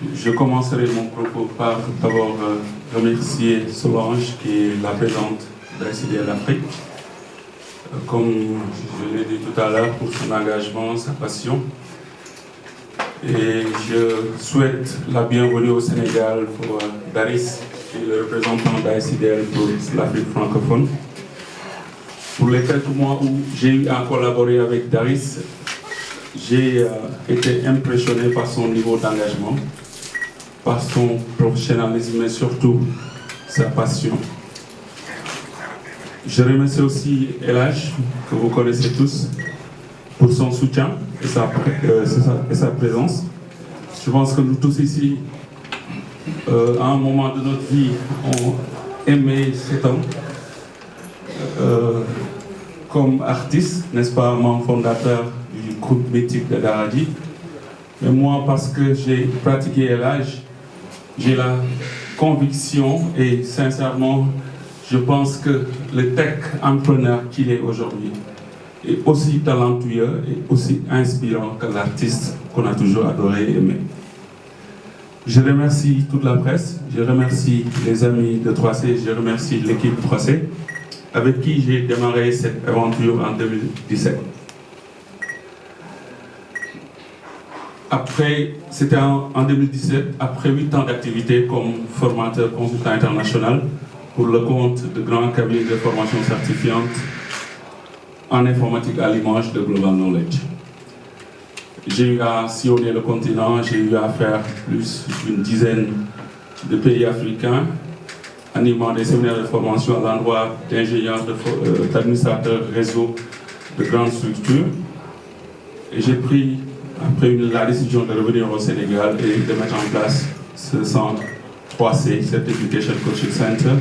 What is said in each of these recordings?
Je commencerai mon propos par d'abord remercier Solange, qui est la présidente d'ICDL Afrique, comme je l'ai dit tout à l'heure, pour son engagement, sa passion. Et je souhaite la bienvenue au Sénégal pour Daris, qui est le représentant d'ICDL pour l'Afrique francophone. Pour les quelques mois où j'ai eu à collaborer avec Daris, j'ai été impressionné par son niveau d'engagement, par son professionnalisme et surtout sa passion. Je remercie aussi Elage, que vous connaissez tous, pour son soutien et sa présence. Je pense que nous tous ici, à un moment de notre vie, ont aimé cet homme comme artiste, n'est-ce pas, membre fondateur du groupe mythique de Daradi. Mais moi, parce que j'ai pratiqué Elage, j'ai la conviction et sincèrement, je pense que le tech entrepreneur qu'il est aujourd'hui est aussi talentueux et aussi inspirant que l'artiste qu'on a toujours adoré et aimé. Je remercie toute la presse, je remercie les amis de 3C, je remercie l'équipe 3C avec qui j'ai démarré cette aventure en 2017. C'était en 2017, après 8 ans d'activité comme formateur consultant international pour le compte de grands cabinets de formation certifiante en informatique à l'image de Global Knowledge. J'ai eu à sillonner le continent, j'ai eu à faire plus d'une dizaine de pays africains, animant des séminaires de formation à l'endroit d'ingénieurs, d'administrateurs réseau de grandes structures. Et j'ai pris, après la décision de revenir au Sénégal et de mettre en place ce centre 3C, Certification Coaching Center,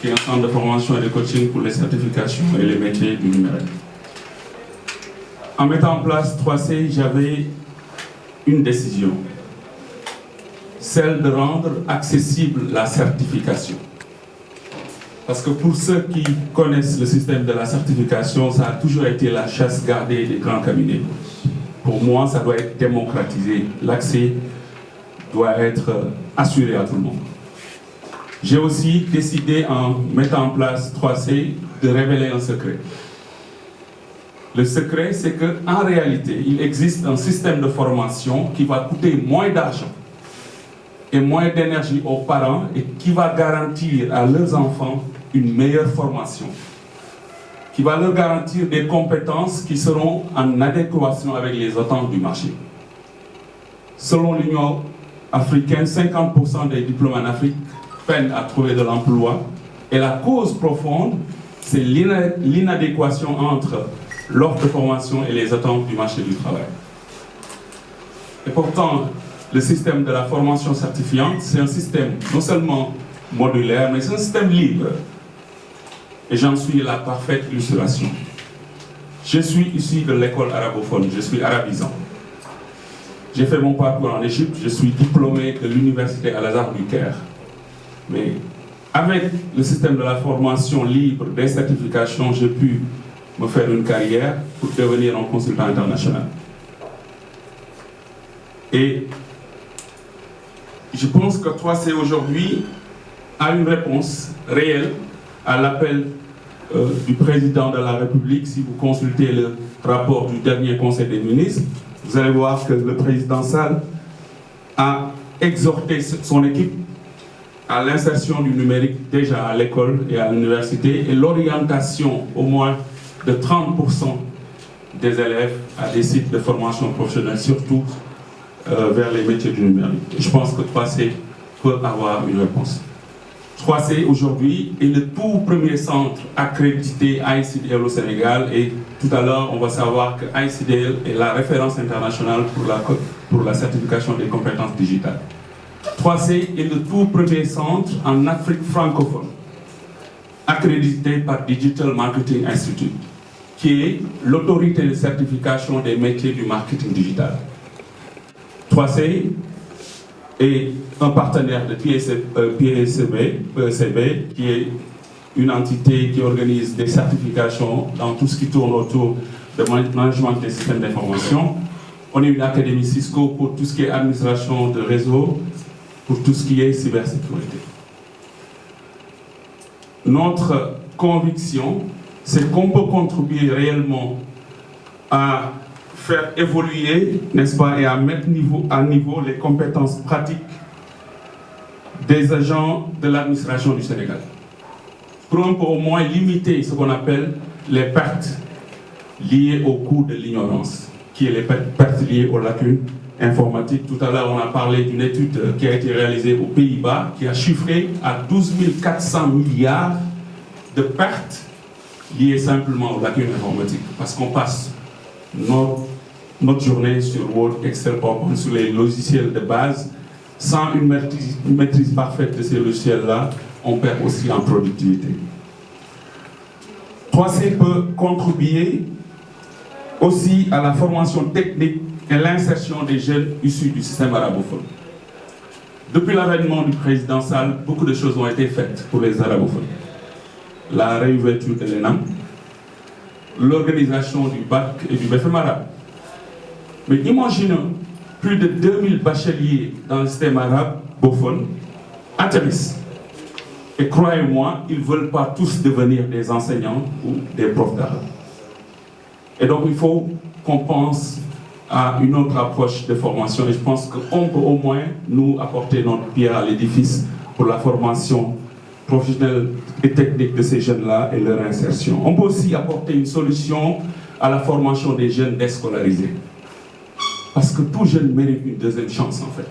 qui est un centre de formation et de coaching pour les certifications et les métiers du numérique. En mettant en place 3C, j'avais une décision, celle de rendre accessible la certification. Parce que pour ceux qui connaissent le système de la certification, ça a toujours été la chasse gardée des grands cabinets. Pour moi, ça doit être démocratisé. L'accès doit être assuré à tout le monde. J'ai aussi décidé, en mettant en place 3C, de révéler un secret. Le secret, c'est qu'en réalité, il existe un système de formation qui va coûter moins d'argent et moins d'énergie aux parents et qui va garantir à leurs enfants une meilleure formation, qui va leur garantir des compétences qui seront en adéquation avec les attentes du marché. Selon l'Union africaine, 50% des diplômes en Afrique peinent à trouver de l'emploi et la cause profonde, c'est l'inadéquation entre l'offre de formation et les attentes du marché du travail. Et pourtant, le système de la formation certifiante, c'est un système non seulement modulaire, mais c'est un système libre. Et j'en suis la parfaite illustration. Je suis issu de l'école arabophone, je suis arabisant. J'ai fait mon parcours en Égypte, je suis diplômé de l'université Al-Azhar du Caire. Mais avec le système de la formation libre des certifications, j'ai pu me faire une carrière pour devenir un consultant international. Et je pense que 3C aujourd'hui a une réponse réelle à l'appel du président de la République. Si vous consultez le rapport du dernier Conseil des ministres, vous allez voir que le président Sall a exhorté son équipe à l'insertion du numérique déjà à l'école et à l'université et l'orientation au moins de 30% des élèves à des sites de formation professionnelle, surtout vers les métiers du numérique. Et je pense que 3C peut avoir une réponse. 3C aujourd'hui est le tout premier centre accrédité ICDL au Sénégal et tout à l'heure on va savoir que ICDL est la référence internationale pour la certification des compétences digitales. 3C est le tout premier centre en Afrique francophone accrédité par Digital Marketing Institute, qui est l'autorité de certification des métiers du marketing digital. 3C est un partenaire de PECB, qui est une entité qui organise des certifications dans tout ce qui tourne autour de management des systèmes d'information. On est une académie Cisco pour tout ce qui est administration de réseau, pour tout ce qui est cybersécurité. Notre conviction, c'est qu'on peut contribuer réellement à faire évoluer, n'est-ce pas, et à mettre à niveau les compétences pratiques des agents de l'administration du Sénégal. Pour un peu au moins limiter ce qu'on appelle les pertes liées au coût de l'ignorance, qui est les pertes liées aux lacunes informatiques. Tout à l'heure, on a parlé d'une étude qui a été réalisée aux Pays-Bas, qui a chiffré à 12 400 milliards de pertes liées simplement aux lacunes informatiques. Parce qu'on passe notre journée sur Word, Excel, PowerPoint, sur les logiciels de base. Sans une maîtrise parfaite de ces logiciels-là, on perd aussi en productivité. 3C peut contribuer aussi à la formation technique et l'insertion des jeunes issus du système arabophone. Depuis l'avènement du président Sall, beaucoup de choses ont été faites pour les arabophones. La réouverture de l'ENAM, l'organisation du bac et du BFM arabe. Mais imaginons plus de 2000 bacheliers dans le système arabophone atterrissent. Et croyez-moi, ils ne veulent pas tous devenir des enseignants ou des profs d'arabe. Et donc il faut qu'on pense à une autre approche de formation. Et je pense qu'on peut au moins nous apporter notre pierre à l'édifice pour la formation professionnelle et technique de ces jeunes-là et leur insertion. On peut aussi apporter une solution à la formation des jeunes déscolarisés. Parce que tout jeune mérite une deuxième chance en fait.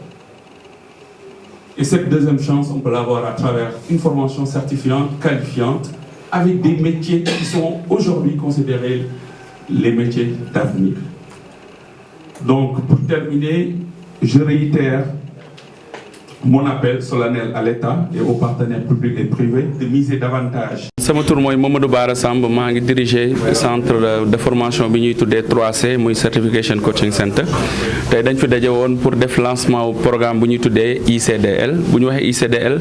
Et cette deuxième chance, on peut l'avoir à travers une formation certifiante, qualifiante, avec des métiers qui sont aujourd'hui considérés les métiers d'avenir. Donc, pour terminer, je réitère mon appel solennel à l'État et aux partenaires publics et privés de miser davantage. sama tour mooy Mamadou Bara Samb maa ngi diriger centre de formation bi ñuy tuddee 3C muy Certification Coaching Center tey dañ fi daje woon pour def lancement programme bu ñuy tuddee ICDL bu ñu waxee ICDL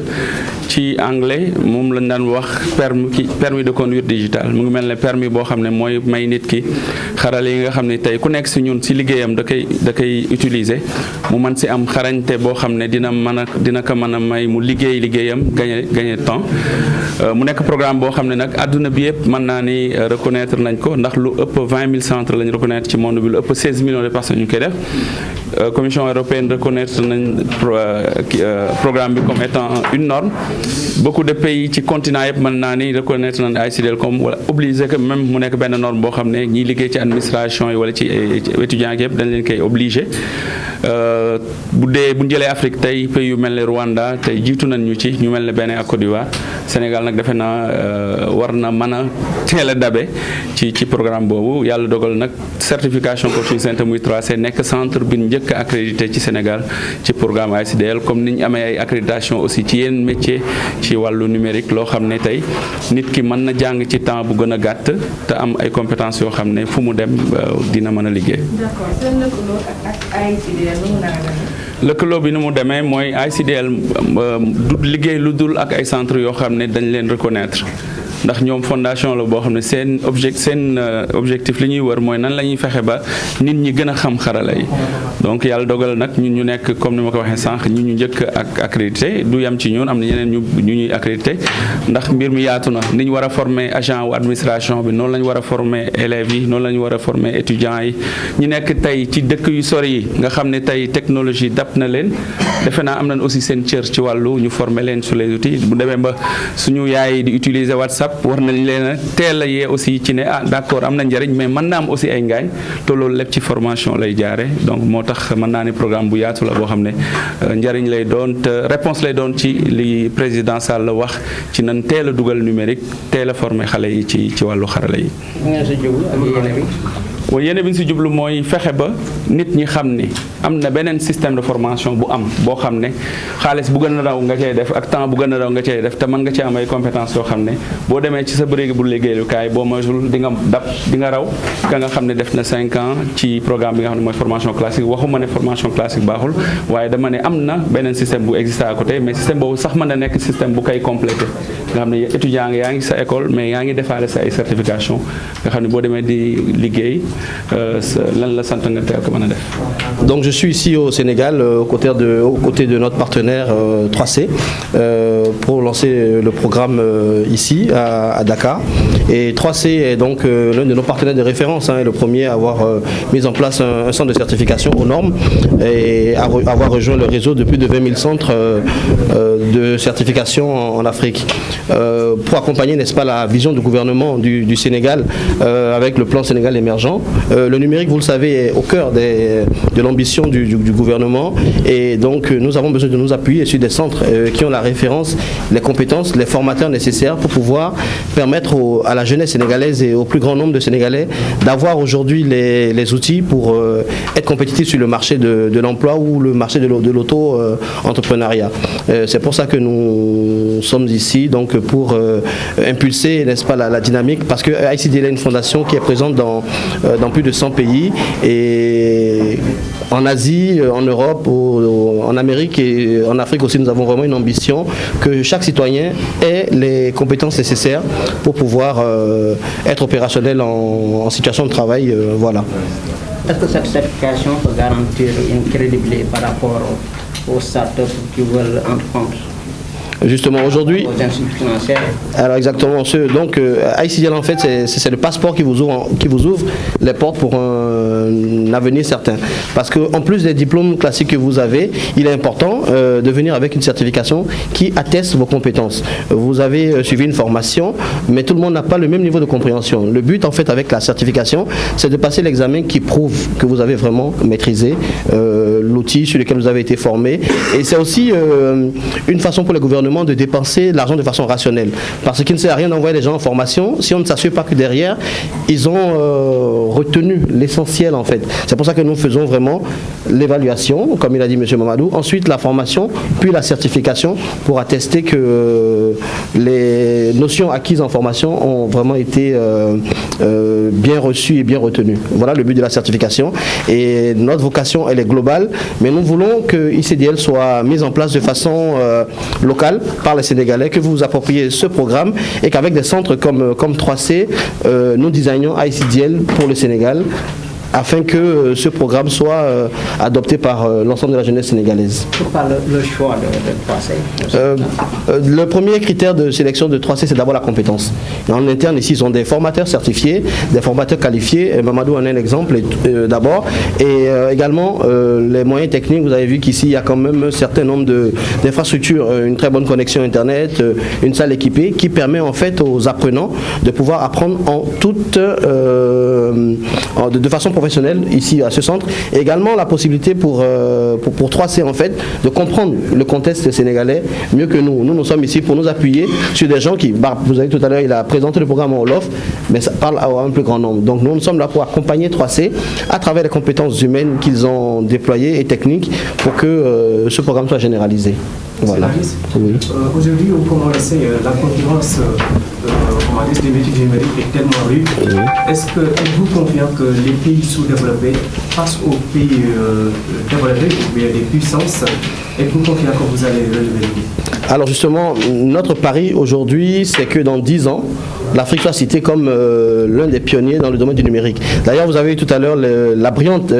ci anglais moom lañ daan wax permis de conduire digital mu ngi mel ne permis boo xam ne mooy may nit ki xarale yi nga xam ne tey ku nekk si ñun si liggéeyam da koy utiliser mu mën si am xarañte boo xam ne dina ko mën a may mu liggéeyam gagner temps mu nekk programme boo xam ne nag àdduna bi yëpp mën naa ni reconnaître nañ ko ndax lu ëpp 20 000 centres lañ reconnaître ci monde bi lu ëpp 16 millions de personnes ñu koy def Commission européenne reconnaître nañ programme bi comme étant une norme beaucoup de pays ci continent yëpp mën naa ni reconnaître nañ ICDL comme wala obligé que même mu nekk benn norme boo xam ne ñiy liggéey ci administration yi wala ci étudiants yëpp dañ leen koy obligé bu ñu jëlee Afrique tey pays yu mel ne Rwanda tey jiitu nañ ñu ci ñu mel ne Bénin ak Côte d'Ivoire Sénégal nag defe naa war na mën a teel a dabe ci programme boobu yàlla dogal nag certification coaching center muy 3C nekk centre bi njëkk a accrédité ci Sénégal ci programme ICDL comme ni ñu amee ay accréditation aussi ci yenn métier ci wàllu numérique loo xam ne tey nit ki mën na jàng ci temps bu gën a gàtt te am ay compétences yoo xam ne fu mu dem dina mën a liggéey. D'accord. Seen lëkkaloo ak ICDL nu mu nar a demee? lëkkaloo bi ni mu demee mooy ICDL du liggéey lu dul ak ay centres yoo xam ne dañ leen reconnaître ndax ñoom fondation la boo xam ne seen objectif li ñuy wër mooy nan la ñuy fexe ba nit ñi gën a xam xarala yi donc yàlla dogal nag ñun ñu nekk comme ni ma ko waxee sànq ñu njëkk ak accrédité du yam ci ñun am na ñeneen ñu ñuy accrédité ndax mbir mi yaatu na ni ñu war a former agent wu administration bi noonu la ñu war a former élèves yi noonu la ñu war a former étudiants yi ñu nekk tey ci dëkk yu sori yi nga xam ne tey technologie dab na leen defe naa am nañ aussi seen cër ci wàllu ñu former leen sur les outils bu demee ba suñu yaay di utiliser WhatsApp war nañ leen a teel a yee aussi ci ne d'accord am na njëriñ mais mën naa am aussi ay ngaañ te loolu lépp ci formation lay jaare donc moo tax mën naa ni programme bu yaatu la boo xam ne njëriñ lay doon te réponse lay doon ci li président Sall wax ci nan teel a dugal numérique teel a former xale yi ci wàllu xarala yi. waaw yéene bi ñu si jublu mooy fexe ba nit ñi xam ni am na beneen système de formation bu am boo xam ne xaalis bu gën a raw nga cay def ak temps bu gën a raw nga cay def te mën nga ci am ay compétences yoo xam ne boo demee ci sa bëreeg bu liggéeyukaay boo moytul di nga raw ka nga xam ne def na 5 ans ci programme bi nga xam ne mooy formation classique waxuma ne formation classique baaxul waaye dama ne am na beneen système bu existé à côté mais système boobu sax mën na nekk système bu koy complété nga xam ne étudiant nga yaa ngi sa école mais yaa ngi defaale sa ay certification nga xam ne boo demee di liggéey lan la sant nga teel ko mën a def. Donc je suis ici au Sénégal aux côtés de notre partenaire 3C pour lancer le programme ici à Dakar. Et 3C est donc l'un de nos partenaires de référence, et le premier à avoir mis en place un centre de certification aux normes et à avoir rejoint le réseau de plus de 20 000 centres de certification en Afrique. Pour accompagner, n'est-ce pas, la vision du gouvernement du Sénégal avec le plan Sénégal émergent. Le numérique, vous le savez, est au cœur de l'ambition du gouvernement, et donc nous avons besoin de nous appuyer sur des centres qui ont la référence, les compétences, les formateurs nécessaires pour pouvoir permettre à la jeunesse sénégalaise et au plus grand nombre de Sénégalais d'avoir aujourd'hui les outils pour être compétitifs sur le marché de l'emploi ou le marché de l'auto-entrepreneuriat. C'est pour ça que nous sommes ici, donc pour impulser, n'est-ce pas, la dynamique, parce que ICDL est une fondation qui est présente dans plus de 100 pays, et en Asie, en Europe, en Amérique et en Afrique aussi, nous avons vraiment une ambition que chaque citoyen ait les compétences nécessaires pour pouvoir être opérationnel en situation de travail. Voilà. Est-ce que cette certification peut garantir une crédibilité par rapport aux startups qui veulent entreprendre? Justement aujourd'hui, alors exactement, donc ICDL en fait c'est le passeport qui vous ouvre les portes pour un avenir certain, parce que en plus des diplômes classiques que vous avez, il est important de venir avec une certification qui atteste vos compétences. Vous avez suivi une formation, mais tout le monde n'a pas le même niveau de compréhension. Le but en fait avec la certification, c'est de passer l'examen qui prouve que vous avez vraiment maîtrisé l'outil sur lequel vous avez été formé, et c'est aussi une façon pour les gouvernements de dépenser l'argent de façon rationnelle, parce qu'il ne sert à rien d'envoyer les gens en formation si on ne s'assure pas que derrière ils ont retenu l'essentiel en fait. C'est pour ça que nous faisons vraiment l'évaluation, comme il a dit M. Mamadou, ensuite la formation, puis la certification pour attester que les notions acquises en formation ont vraiment été bien reçues et bien retenues. Voilà le but de la certification, et notre vocation elle est globale, mais nous voulons que ICDL soit mise en place de façon locale par les Sénégalais, que vous vous appropriez ce programme, et qu'avec des centres comme 3C, nous designons ICDL pour le Sénégal, afin que ce programme soit adopté par l'ensemble de la jeunesse sénégalaise. Pourquoi le choix de 3C? Le premier critère de sélection de 3C, c'est d'abord la compétence. Et en interne, ici, ils ont des formateurs certifiés, des formateurs qualifiés. Mamadou en est un exemple d'abord. Et également, les moyens techniques, vous avez vu qu'ici, il y a quand même un certain nombre d'infrastructures, une très bonne connexion Internet, une salle équipée qui permet en fait aux apprenants de pouvoir apprendre de façon professionnelle ici à ce centre, et également la possibilité pour 3C en fait de comprendre le contexte sénégalais mieux que nous. Nous sommes ici pour nous appuyer sur des gens qui, vous avez tout à l'heure, il a présenté le programme en Wolof, mais ça parle à un plus grand nombre. Donc nous sommes là pour accompagner 3C à travers les compétences humaines qu'ils ont déployées et techniques pour que ce programme soit généralisé. Voilà. Oui. Aujourd'hui, comment la concurrence des métiers numériques est tellement rude. Oui. Est-ce que êtes-vous confiant que les pays sous-développés face aux pays développés, ou bien des puissances, êtes-vous confiant que vous allez relever le défi? Alors justement, notre pari aujourd'hui, c'est que dans 10 ans, l'Afrique soit citée comme l'un des pionniers dans le domaine du numérique. D'ailleurs, vous avez eu tout à l'heure la brillante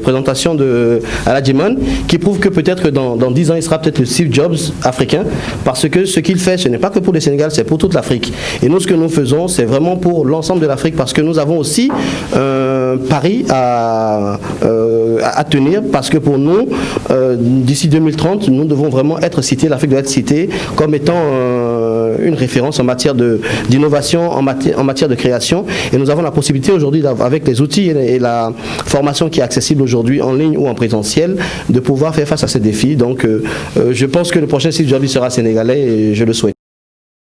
présentation de Aladjimon, qui prouve que peut-être que dans 10 ans, il sera peut-être le Steve Jobs africain, parce que ce qu'il fait, ce n'est pas que pour le Sénégal, c'est pour toute l'Afrique. Et nous, ce que nous faisons, c'est vraiment pour l'ensemble de l'Afrique, parce que nous avons aussi un pari à tenir, parce que pour nous, d'ici 2030, nous devons vraiment être cités, l'Afrique doit être citée comme étant une référence en matière d'innovation, en matière de création, et nous avons la possibilité aujourd'hui, avec les outils et la formation qui est accessible aujourd'hui en ligne ou en présentiel, de pouvoir faire face à ces défis. Donc je pense que le prochain Steve Jobs sera sénégalais, et je le souhaite.